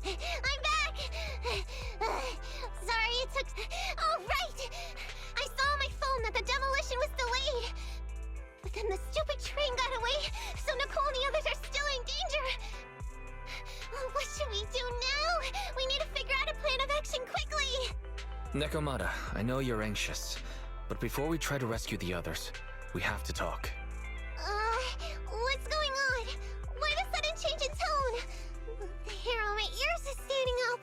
I'm back! Sorry it took... Oh, right! I saw on my phone that the demolition was delayed. But then the stupid train got away, so Nicole and the others are still in danger. What should we do now? We need to figure out a plan of action quickly! Nekomata, I know you're anxious, but before we try to rescue the others, we have to talk. What's going on? Why the sudden change in tone? The hair on my ears is standing up.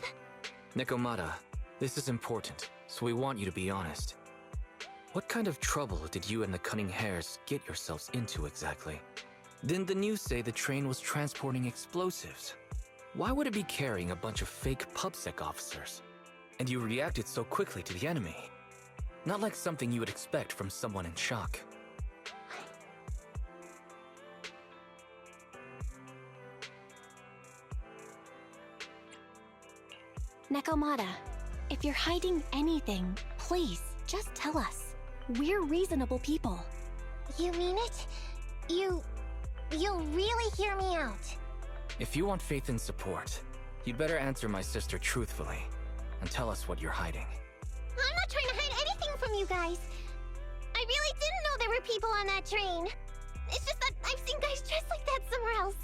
Nekomata, this is important, so we want you to be honest. What kind of trouble did you and the cunning hares get yourselves into exactly? Didn't the news say the train was transporting explosives? Why would it be carrying a bunch of fake PubSec officers? And you reacted so quickly to the enemy. Not like something you would expect from someone in shock. Nekomata, if you're hiding anything, please, just tell us. We're reasonable people. You mean it? You'll really hear me out. If you want faith and support, you'd better answer my sister truthfully and tell us what you're hiding. I'm not trying to hide anything from you guys. I really didn't know there were people on that train. It's just that I've seen guys dressed like that somewhere else.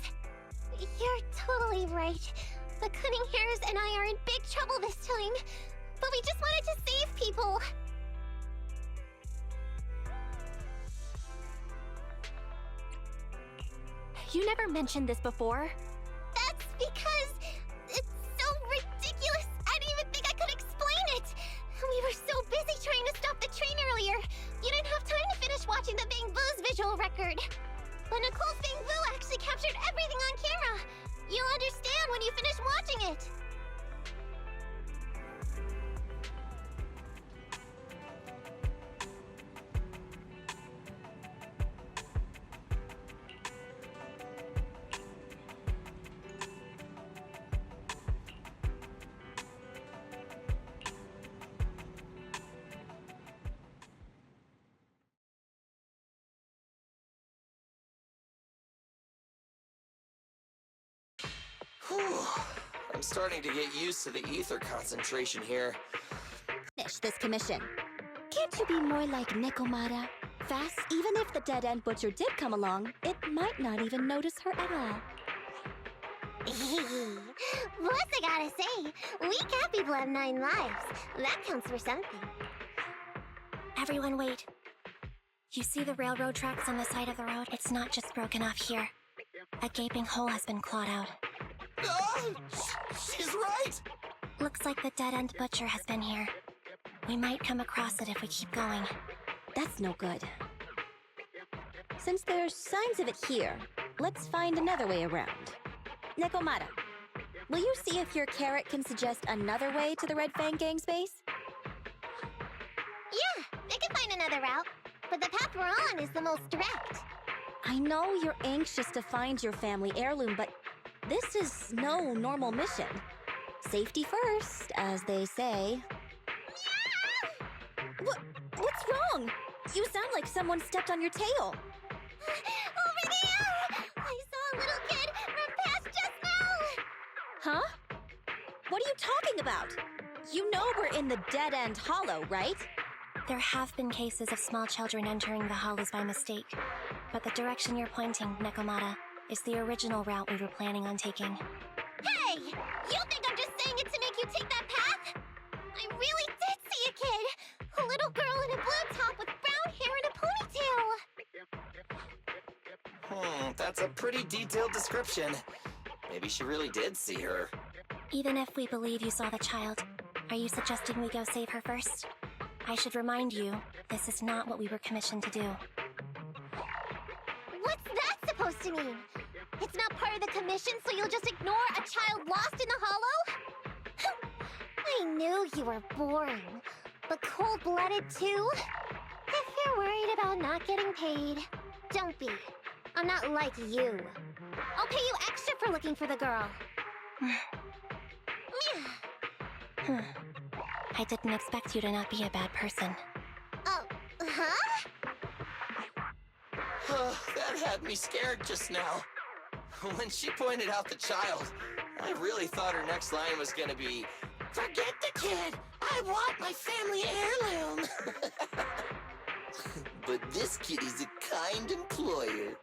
You're totally right. The cunning hares and I are in big trouble this time. But we just wanted to save people. You never mentioned this before. That's because it's so ridiculous. I didn't even think I could explain it. We were so busy trying to stop the train earlier. You didn't have time to finish watching the Bang Boo's visual record. But Nicole's Bang Boo actually captured everything on camera. You'll understand when you finish watching it. I'm starting to get used to the ether concentration here. Finish this commission. Can't you be more like Nekomata? Fast, even if the dead-end butcher did come along, it might not even notice her at all. Plus, I gotta say, we cat people have 9 lives. That counts for something. Everyone wait. You see the railroad tracks on the side of the road? It's not just broken off here. A gaping hole has been clawed out. Oh, she's right! Looks like the dead-end butcher has been here. We might come across it if we keep going. That's no good. Since there's signs of it here, let's find another way around. Nekomata, will you see if your carrot can suggest another way to the Red Fang Gang's base? Yeah, I can find another route. But the path we're on is the most direct. I know you're anxious to find your family heirloom, but this is no normal mission. Safety first, as they say. What's wrong? You sound like someone stepped on your tail. Over there! I saw a little kid run past just now! Huh? What are you talking about? You know we're in the dead-end hollow, right? There have been cases of small children entering the hollows by mistake. But the direction you're pointing, Nekomata, is the original route we were planning on taking. Hey! You think I'm just saying it to make you take that path? I really did see a kid! A little girl in a blue top with brown hair and a ponytail! That's a pretty detailed description. Maybe she really did see her. Even if we believe you saw the child, are you suggesting we go save her first? I should remind you, this is not what we were commissioned to do. What's that supposed to mean? It's not part of the commission, so you'll just ignore a child lost in the hollow? I knew you were boring, but cold-blooded too? If you're worried about not getting paid, don't be. I'm not like you. I'll pay you extra for looking for the girl. I didn't expect you to not be a bad person. Oh, huh? That had me scared just now. When she pointed out the child, I really thought her next line was gonna be, "Forget the kid! I want my family heirloom!" But this kitty's a kind employer.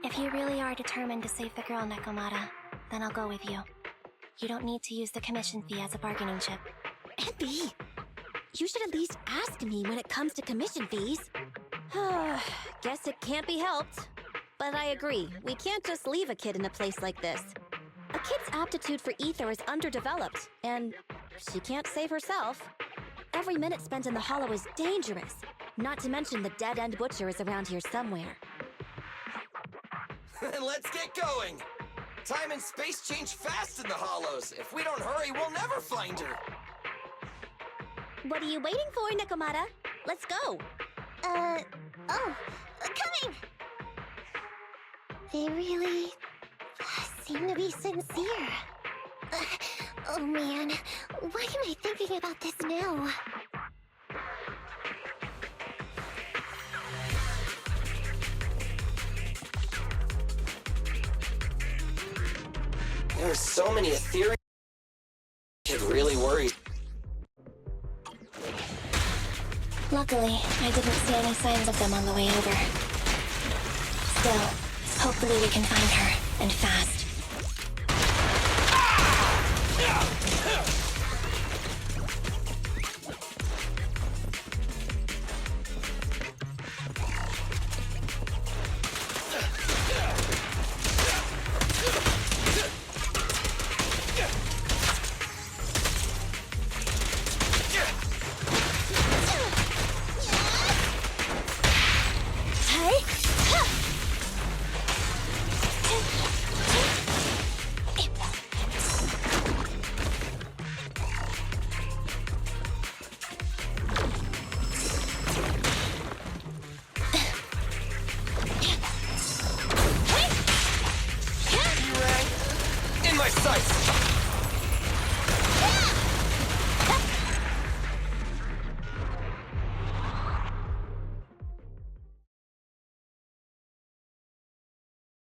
If you really are determined to save the girl, Nekomata, then I'll go with you. You don't need to use the commission fee as a bargaining chip. Abby, you should at least ask me when it comes to commission fees. Guess it can't be helped. But I agree, we can't just leave a kid in a place like this. A kid's aptitude for ether is underdeveloped, and she can't save herself. Every minute spent in the hollow is dangerous, not to mention the dead-end butcher is around here somewhere. Let's get going! Time and space change fast in the hollows. If we don't hurry, we'll never find her. What are you waiting for, Nekomata? Let's go! Coming! They really seem to be sincere. Oh man, why am I thinking about this now? There are so many ethereal. It really worries. Luckily, I didn't see any signs of them on the way over. Still, hopefully we can find her, and fast.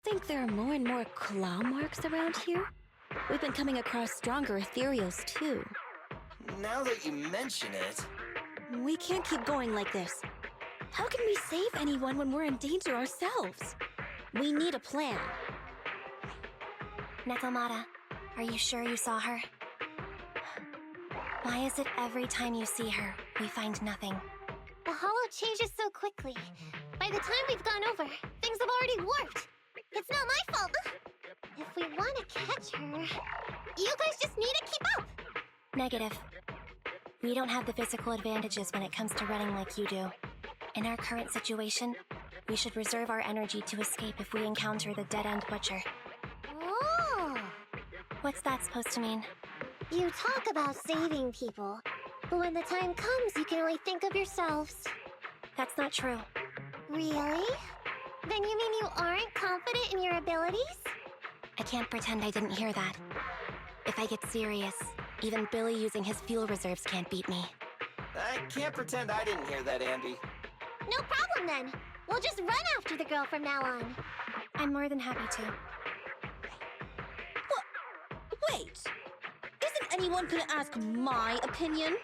I think there are more and more claw marks around here. We've been coming across stronger ethereals too. Now that you mention it... We can't keep going like this. How can we save anyone when we're in danger ourselves? We need a plan. Nekomata, are you sure you saw her? Why is it every time you see her, we find nothing? The hollow changes so quickly. By the time we've gone over, things have already warped. It's not my fault. If we want to catch her, you guys just need to keep up. Negative. We don't have the physical advantages when it comes to running like you do. In our current situation, we should reserve our energy to escape if we encounter the dead-end butcher. Oh! What's that supposed to mean? You talk about saving people, but when the time comes, you can only think of yourselves. That's not true. Really? Then you mean you aren't confident in your abilities? I can't pretend I didn't hear that. If I get serious, even Billy using his fuel reserves can't beat me. I can't pretend I didn't hear that, Ambi. No problem then. We'll just run after the girl from now on. I'm more than happy to. Wait! Isn't anyone gonna ask my opinion?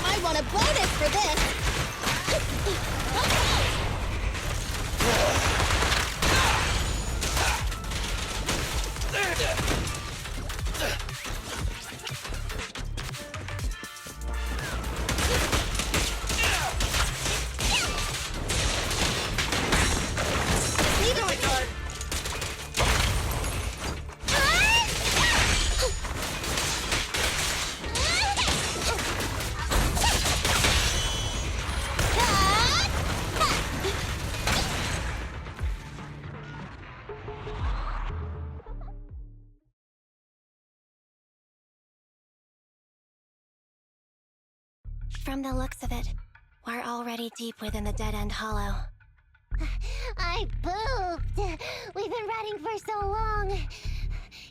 I want a bonus for this! From the looks of it, we're already deep within the dead-end hollow. I pooped! We've been running for so long.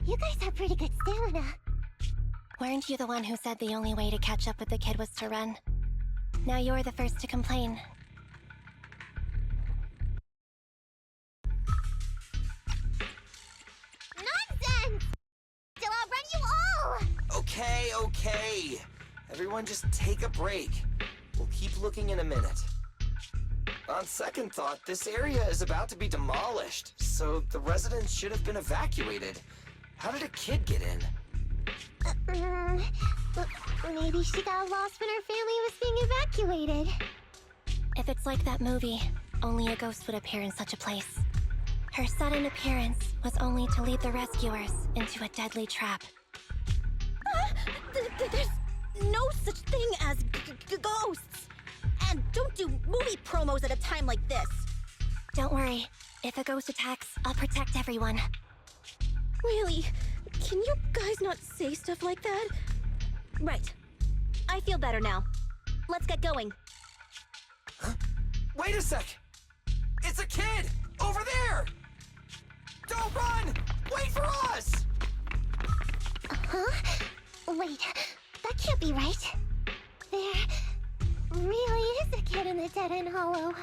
You guys have pretty good stamina. Weren't you the one who said the only way to catch up with the kid was to run? Now you're the first to complain. Nonsense! Still outrun you all! Okay, okay. Everyone just take a break. We'll keep looking in a minute. On second thought, this area is about to be demolished, so the residents should have been evacuated. How did a kid get in? Maybe she got lost when her family was being evacuated. If it's like that movie, only a ghost would appear in such a place. Her sudden appearance was only to lead the rescuers into a deadly trap. There's no such thing as ghosts! And don't do movie promos at a time like this! Don't worry. If a ghost attacks, I'll protect everyone. Really? Can you guys not say stuff like that? Right. I feel better now. Let's get going. Wait a sec! It's a kid! Over there! Don't run! Wait for us! Huh? Wait, that can't be right. There really is a kid in the dead-end hollow.